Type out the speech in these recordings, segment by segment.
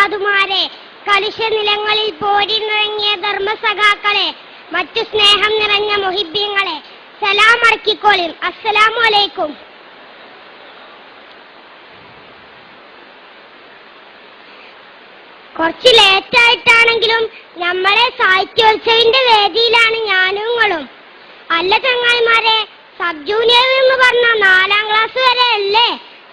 ഉസ്താദുമാരെ, കലുഷ നിലങ്ങളിൽ പോരിനിറങ്ങിയ ധർമ്മസഖാക്കളെ, മറ്റു സ്നേഹം നിറഞ്ഞ മുഹിബ്ബീങ്ങളെ, സലാം അടക്കിക്കോളിൻ. അസ്സലാമു അലൈക്കും. കുറച്ച് ലേറ്റായിട്ടാണെങ്കിലും നമ്മളെ സാഹിത്യോത്സവിന്റെ വേദിയിലാണ് ഞാനും നിങ്ങളും. അല്ല ചങ്ങായിമാരെ, സബ് ജൂനിയർ എന്ന് പറഞ്ഞ 4ാം ക്ലാസ് വരെ അല്ലേ?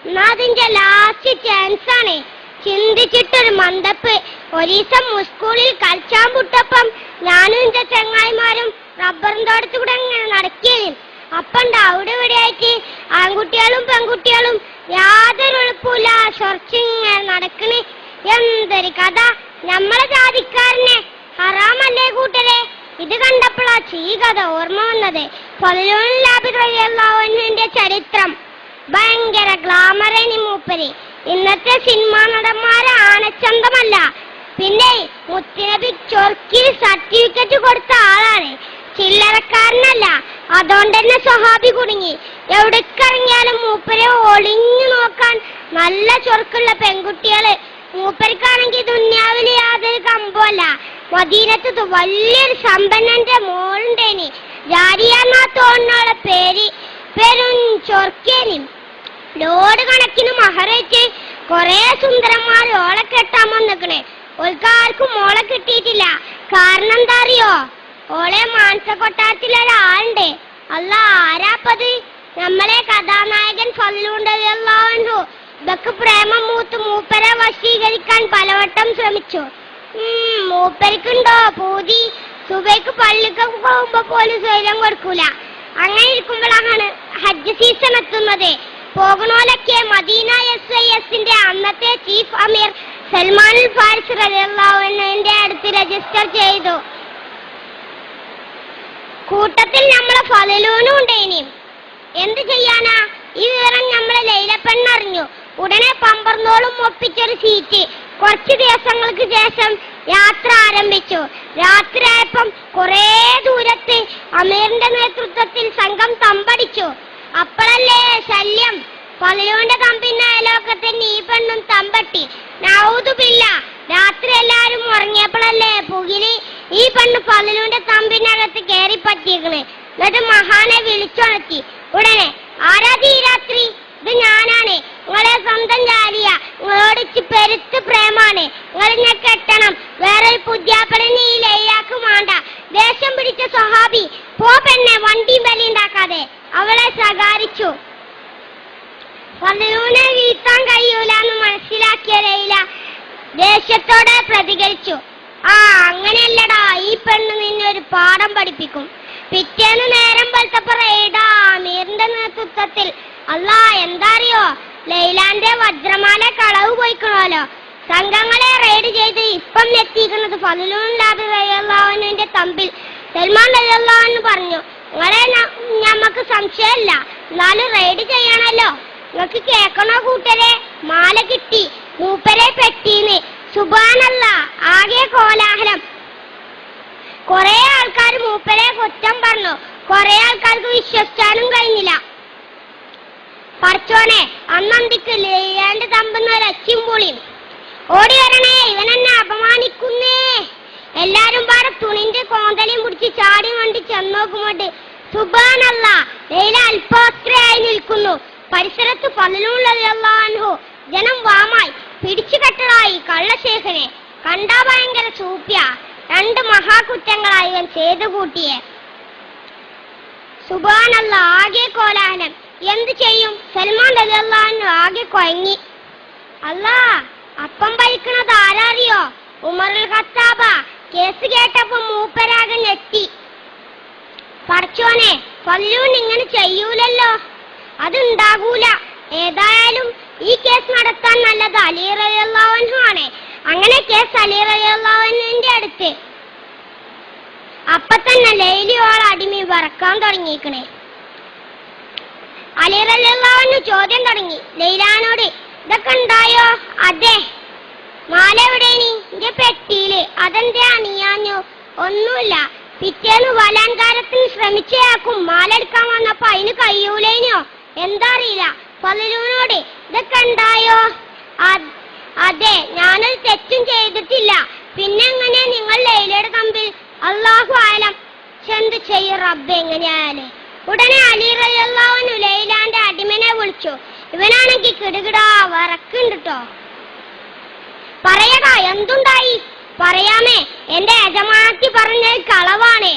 എന്നാ അതിന്റെ ലാസ്റ്റ് ചാൻസ് ആണ്. ചിന്തിച്ചിട്ടൊരു മന്ദപ്പ്. ഒരീസം സ്കൂളിൽ കളിച്ചാൻ പുട്ടപ്പം ഞാനും എന്റെ ചങ്ങായിമാരും റബ്ബറിന്റെ തോട്ടത്തിൽ കൂടെ ഇങ്ങനെ നടക്കുകയും അപ്പണ്ട് അവിടെ ഇവിടെ ആയിട്ട് ആൺകുട്ടികളും പെൺകുട്ടികളും യാതൊരു എളുപ്പമില്ല ചൊറച്ചിങ്ങനെ നടക്കണ്. എന്തൊരു കഥ! നമ്മളെ ജാതിക്കാരനെ ഹറാമല്ലേ കൂട്ടരെ? ഇത് കണ്ടപ്പോഴാ ഈ കഥ ഓർമ്മ വന്നത്. ഫളിലുന്റെ ചരിത്രം ഭയങ്കര ഗ്ലാമറേനി മൂപ്പര്. ഇന്നത്തെ സിനിമാ നടന്മാരെ ആനച്ചന്തമല്ല. പിന്നെ മുത്തുനബി ചൊർക്കിൽ സർട്ടിഫിക്കറ്റ് കൊടുത്ത ആളാണ്, ചില്ലറക്കാരനല്ല. അതുകൊണ്ട് തന്നെ സ്വഹാബി കുടുങ്ങി. എവിടേക്കിറങ്ങിയാലും മൂപ്പരെ ഒളിഞ്ഞു നോക്കാൻ നല്ല ചൊർക്കുള്ള പെൺകുട്ടികള്. മൂപ്പർക്കാണെങ്കിൽ ദുന്യാവില് യാതൊരു കമ്പമല്ല. മദീനത്ത് വലിയൊരു സമ്പന്നന്റെ മോളുണ്ടേനി, ജാരിയാന്നാ തോന്നുന്നോളെ പേര്. പെരും ചൊർക്കേനി. ലോഡ് കണക്കിന് മഹറേറ്റ് കൊറേ സുന്ദരന്മാർ ഓളെ കെട്ടാൻ വന്നിക്കണേ. ഓൾക്കാർക്കും മോളെ കിട്ടിയിട്ടില്ല. കാരണം എന്താ അറിയോ? ഓളെ മാനസകൊട്ടാരത്തിലൊരാളുണ്ട്. അല്ല, ആരാപ്പത്? നമ്മളെ കഥാനായകൻ ഫളിലുണ്ടല്ലാഹു. ഇതൊക്കെ പ്രേമം മൂത്ത് മൂപ്പരെ വശീകരിക്കാൻ പലവട്ടം ശ്രമിച്ചു. മൂപ്പരിക്കുണ്ടോ പൂതി? സുബൈക്ക് പള്ളിക്കൊക്കെ പോകുമ്പോ പോലും സ്വൈര്യം കൊടുക്കൂല. അങ്ങനെ ഇരിക്കുമ്പോഴാണ് ഹജ്ജ് സീസൺ എത്തുന്നത്. പോകണോലൊക്കെ മദീന SISന്റെ അന്നത്തെ ചീഫ് അമീർ സൽമാൻ ഫാരിസ് റളിയല്ലാഹു അൻഹുവിന്റെ അടുത്ത് രജിസ്റ്റർ ചെയ്തു. കൂട്ടത്തിൽ നമ്മളെ ഫളിലൂനും ഉണ്ടേനി. എന്ത് ചെയ്യാനാ? ഈ വിവരം നമ്മളെ ലൈലപ്പെണ്ണറിഞ്ഞു. ഉടനെ പമ്പർന്നോളും ഒപ്പിച്ചൊരു സീറ്റ്. കുറച്ചു ദിവസങ്ങൾക്ക് ശേഷം യാത്ര ആരംഭിച്ചു. രാത്രിയായപ്പം കുറേ ദൂരത്ത് അമീറിന്റെ നേതൃത്വത്തിൽ സംഘം തമ്പടിച്ചു. അപ്പോഴല്ലേ ശല്യം. ഫളിലുവിന്റെ തമ്പിന്റെ അയലോക്കത്തിന് ഈ പെണ്ണും തമ്പട്ടി. നൗദുബില്ല. രാത്രി എല്ലാരും ഉറങ്ങിയപ്പോഴല്ലേ പുകില് ഈ പെണ്ണ് ഫളിലുവിന്റെ തമ്പിനകത്ത് കയറി പറ്റിയേക്കണ്. എന്നിട്ട് മഹാനെ വിളിച്ചുണർത്തി. ഉടനെ, ആരാധി ഈ രാത്രി? ഇത് ഞാനാണ്, നിങ്ങളെ സ്വന്തം ജാലിയ. നിങ്ങളോട് പെരുത്ത് പ്രേമാണ്. നിങ്ങളിന്നെ കെട്ടണം. വേറെ പുതിയാപ്പളനെ ഈ ലൈലാക്ക് വേണ്ട. ദേഷ്യം പിടിച്ച സ്വഹാബി പോ പെണ്ണെ, വണ്ടിയും ബലിയുണ്ടാക്കാതെ അവളെ ശകാരിച്ചു. ഫളിലുവിനെ വീഴ്ത്താൻ കഴിയൂലെന്ന് മനസ്സിലാക്കിയ ലൈല ദേഷ്യത്തോടെ പ്രതികരിച്ചു. അങ്ങനെയല്ലടാ, ഈ പെണ്ണ് നിന്നെ ഒരു പാഠം പഠിപ്പിക്കും. പിറ്റേന്ന് നേരം വെളുത്തപ്പോ റെയ്ഡാ അമീറിന്റെ നേതൃത്വത്തിൽ. അല്ലാ, എന്താ അറിയോ? ലൈലാന്റെ വജ്രമാല കളവ് പോയിക്കണോലോ. സംഘങ്ങളെ റെയ്ഡ് ചെയ്ത് ഇപ്പം എത്തിക്കുന്നത് ഫളിലുവിന്റെ തമ്പിൽ സൽമാൻ റളിയല്ലാഹു അൻഹു പറഞ്ഞു, നിങ്ങളെ ഞമ്മക്ക് സംശയമില്ല, എന്നാലും റെയ്ഡ് ചെയ്യണല്ലോ. നിങ്ങൾക്ക് കേക്കണോ കൂട്ടരെ? മാല കിട്ടി, മൂപ്പരെ പെട്ടീന്ന്. സുബ്ഹാനല്ലാഹ്, ആകെ കോലാഹലം. കൊറേ ആൾക്കാർ മൂപ്പരെ കുറ്റം പറഞ്ഞു. കൊറേ ആൾക്കാർക്ക് വിശ്വസിക്കാനും കഴിഞ്ഞില്ല. പറച്ചോനെ, അന്നന്തിക്ക് ലൈലാന്റെ തമ്പുന്ന ഒരച്ചും പൊളിയും. ഓടി വരണേ, ഇവനെന്നെ അപമാനിക്കുന്നേ. എല്ലാരും പാടെ തുണിന്റെ കോന്തലിയും പിടിച്ച് ചാടി വണ്ടി ചെന്നോക്കുമ്പോട്ട് സുബ്ഹാനല്ലാഹ്, ലൈല അല്പോസ്ത്രയായി നിൽക്കുന്നു. പരിസരത്ത് ഫളിലുള്ളതല്ലാഹു. ജനം വാമായി പിടിച്ചു കെട്ടടായി കള്ളശേഖനെ. കണ്ടാ ഭയങ്കര സൂപ്യ. 2 മഹാകുറ്റങ്ങളായി ഇവൻ ചെയ്തു കൂട്ടിയെ. സുബ്ഹാനല്ലാഹ്, ആകെ കോലാഹലം. എന്ത് ചെയ്യും? സൽമാൻ റളിയല്ലാഹു അൻഹു ആകെ കൊയങ്ങി. അല്ലാ, അപ്പം ഭരിക്കണത് ആരാറിയോ? ഉമറുൽ ഖത്താബ. കേസ് കേട്ടപ്പോ മൂപ്പരാകെ ഞെട്ടി. പറച്ചോനെ, ഫളിലുവിന് ഇങ്ങനെ ചെയ്യൂലല്ലോ. അതുണ്ടാകൂല. ഏതായാലും ഈ കേസ് നടത്താൻ നല്ലത് അലി റളിയല്ലാഹു അൻഹു ആണ്. അങ്ങനെ കേസ് അലി റളിയല്ലാഹു അൻഹുവിന്റെ അടുത്ത്. അപ്പൊ തന്നെ ലൈലിയോൾ അടിമി വറക്കാൻ തുടങ്ങിയിരിക്കണേ. അലി റളിയല്ലാഹു അൻഹു ചോദ്യം തുടങ്ങി ലൈലാനോട്. ഇതൊക്കെ ഉണ്ടായോ? അതെ. മാല എവിടെനി? എന്റെ പെട്ടിയില്. അതെന്താ അണിയാഞ്ഞു? ഒന്നുമില്ല. പിറ്റേന്ന് ബലാത്കാരത്തിന് ശ്രമിച്ചയാക്കും മാല എടുക്കാൻ വന്നപ്പോ അതിന് കഴിയൂലേനോ? എന്താ അറിയില്ല. ഫളിലുവിനോട് ഇതൊക്കെ ഉണ്ടായോ? അതെ, ഞാനൊരു തെറ്റും ചെയ്തിട്ടില്ല. പിന്നെ എങ്ങനെ നിങ്ങൾ ലൈലയുടെ തമ്പിൽ? അല്ലാഹു ആലം. എന്ത് ചെയ്യും റബ്ബ് എങ്ങനെയായാലേ. ഉടനെ അലി റളിയല്ലാഹു അൻഹു ലൈലാന്റെ അടിമനെ വിളിച്ചു. ഇവനാണെങ്കിൽ കിടുകിടാ വറക്കുണ്ട് ട്ടോ. പറയടാ, എന്തുണ്ടായി? പറയാമേ, എന്റെ യജമാനത്തി പറഞ്ഞത് കളവാണ്.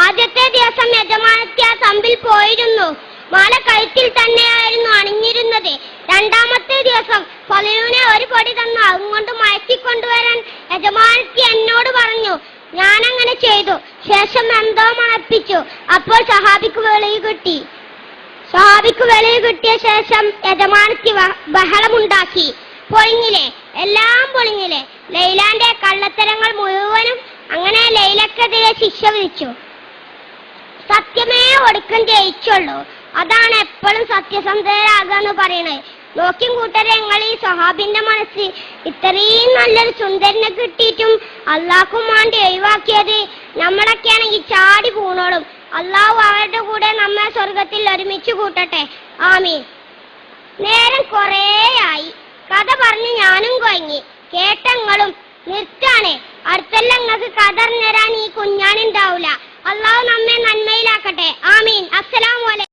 ആദ്യത്തെ ദിവസം യജമാനത്തി ആ തമ്പിൽ പോയിരുന്നു. മാല കഴുത്തിൽ തന്നെയായിരുന്നു അണിഞ്ഞിരുന്നത്. രണ്ടാമത്തെ ദിവസം ഫലൂനെ ഒരു പൊടി തന്നു അതുകൊണ്ട് മയക്കിക്കൊണ്ടുവരാൻ യജമാനത്തി എന്നോട് പറഞ്ഞു. ഞാനങ്ങനെ ചെയ്തു. ശേഷം എന്തോ മണപ്പിച്ചു. അപ്പോൾ സഹാബിക്ക് വെളിവ് കിട്ടി. ശേഷം യജമാനത്തി ബഹളമുണ്ടാക്കി. പൊളിഞ്ഞില്ലേ, എല്ലാം പൊളിഞ്ഞില്ലേ. ലൈലാന്റെ കള്ളത്തരങ്ങൾ മുഴുവനും. അങ്ങനെ ലൈലക്കെതിരെ ശിക്ഷ വിധിച്ചു. സത്യമേ ഒടുക്കം ജയിച്ചുള്ളൂ. അതാണ് എപ്പോഴും സത്യസന്ധരാകാന്ന് പറയണത്. നോക്കിയും കൂട്ടരെ, നിങ്ങൾ ഈ സ്വഹാബിന്റെ മനസ്സ് ഇത്രയും നല്ലൊരു സുന്ദരനെ കിട്ടിയിട്ടും അള്ളാഹ്ക്കും വേണ്ടി ഒഴിവാക്കിയത്. നമ്മളൊക്കെയാണെങ്കിൽ ചാടി പൂണോളും. അള്ളാഹു അവരുടെ കൂടെ നമ്മെ സ്വർഗത്തിൽ ഒരുമിച്ച് കൂട്ടട്ടെ, ആമീൻ. നേരം കുറേയായി. കഥ പറഞ്ഞ് ഞാനും കൊയങ്ങി. കേട്ടങ്ങളും നിർത്താണേ. അടുത്തെല്ലാം നിങ്ങൾക്ക് കഥ അറിഞ്ഞുതരാൻ ഈ കുഞ്ഞാനുണ്ടാവൂല. അള്ളാഹു നമ്മെ നന്മയിലാക്കട്ടെ, ആമീൻ. അസ്സലാമു അലൈക്കും.